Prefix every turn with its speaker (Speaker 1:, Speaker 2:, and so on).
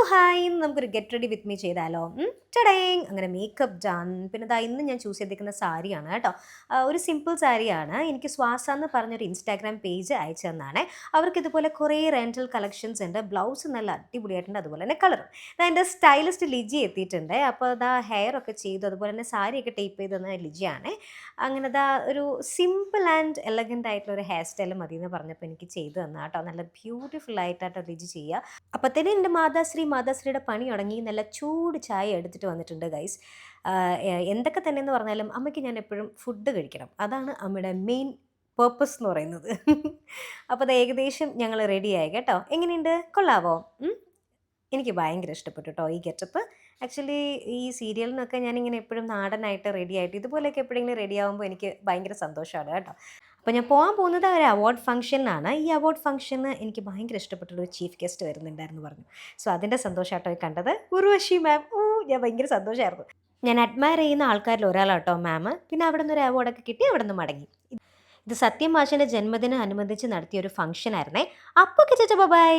Speaker 1: hi ഇന്ന് നമുക്കൊരു get ready with me ചെയ്താലോ ടടേങ് അങ്ങനെ മേക്കപ്പ് ഡൺ പിന്നെ ദാ ഇന്ന് ഞാൻ ചൂസ് ചെയ്തിരിക്കുന്ന സാരിയാണ് കേട്ടോ ഒരു സിമ്പിൾ സാരിയാണ് എനിക്ക് സ്വാസ എന്ന് പറഞ്ഞൊരു ഇൻസ്റ്റാഗ്രാം പേജ് അയച്ചു തന്നാണ് അവർക്ക് ഇതുപോലെ കുറേ റെൻറ്റൽ കളക്ഷൻസ് ഉണ്ട് ബ്ലൗസ് നല്ല അടിപൊളിയായിട്ടുണ്ട് അതുപോലെ തന്നെ കളറും എൻ്റെ സ്റ്റൈലിസ്റ്റ് ലിജി എത്തിയിട്ടുണ്ട് അപ്പോൾ അതാ ഹെയർ ഒക്കെ ചെയ്തു അതുപോലെ തന്നെ സാരിയൊക്കെ ടേപ്പ് ചെയ്ത് തന്ന ലിജിയാണ് അങ്ങനെ ദാ ഒരു സിമ്പിൾ ആൻഡ് എലഗൻ്റ് ആയിട്ടുള്ള ഒരു ഹെയർ സ്റ്റൈൽ മതി എന്ന് പറഞ്ഞപ്പോൾ എനിക്ക് ചെയ്തു തന്ന കേട്ടോ നല്ല ബ്യൂട്ടിഫുൾ ആയിട്ടാട്ടോ ലിജി ചെയ്യുക അപ്പോൾ തന്നെ എൻ്റെ മാതാശ്രീയുടെ പണി തുടങ്ങി നല്ല ചൂട് ചായ എടുത്തിട്ട് വന്നിട്ടുണ്ട് ഗൈസ് എന്തൊക്കെ തന്നെ എന്ന് പറഞ്ഞാലും അമ്മയ്ക്ക് ഞാൻ എപ്പോഴും ഫുഡ് കഴിക്കണം അതാണ് അമ്മയുടെ മെയിൻ പേർപ്പസ് എന്ന് പറയുന്നത് അപ്പോൾ അത് ഏകദേശം ഞങ്ങൾ റെഡിയായി കേട്ടോ എങ്ങനെയുണ്ട് കൊള്ളാവോ എനിക്ക് ഭയങ്കര ഇഷ്ടപ്പെട്ടു കേട്ടോ ഈ ഗെറ്റപ്പ് ആക്ച്വലി ഈ സീരിയലിനൊക്കെ ഞാനിങ്ങനെ എപ്പോഴും നാടനായിട്ട് റെഡി ആയിട്ട് ഇതുപോലെയൊക്കെ എപ്പോഴെങ്കിലും റെഡി ആകുമ്പോൾ എനിക്ക് ഭയങ്കര സന്തോഷമാണ് കേട്ടോ അപ്പോൾ ഞാൻ പോകാൻ പോകുന്നത് ഒരു അവാർഡ് ഫംഗ്ഷനാണ് ഈ അവാർഡ് ഫംഗ്ഷന് എനിക്ക് ഭയങ്കര ഇഷ്ടപ്പെട്ടൊരു ചീഫ് ഗസ്റ്റ് വരുന്നുണ്ടായിരുന്നു പറഞ്ഞു സോ അതിൻ്റെ സന്തോഷമാട്ടോ കണ്ടത് ഉർവശി മാം ഞാൻ ഭയങ്കര സന്തോഷമായിരുന്നു ഞാൻ അഡ്മയർ ചെയ്യുന്ന ആൾക്കാരിൽ ഒരാളാട്ടോ മാം പിന്നെ അവിടെ നിന്ന് ഒരു അവാർഡൊക്കെ കിട്ടി അവിടെ നിന്ന് മടങ്ങി ഇത് സത്യം മാഷിൻ്റെ ജന്മദിനം അനുബന്ധിച്ച് നടത്തിയ ഒരു ഫംഗ്ഷൻ ആയിരുന്നേ അപ്പോൾ ചേച്ചാ ബൈ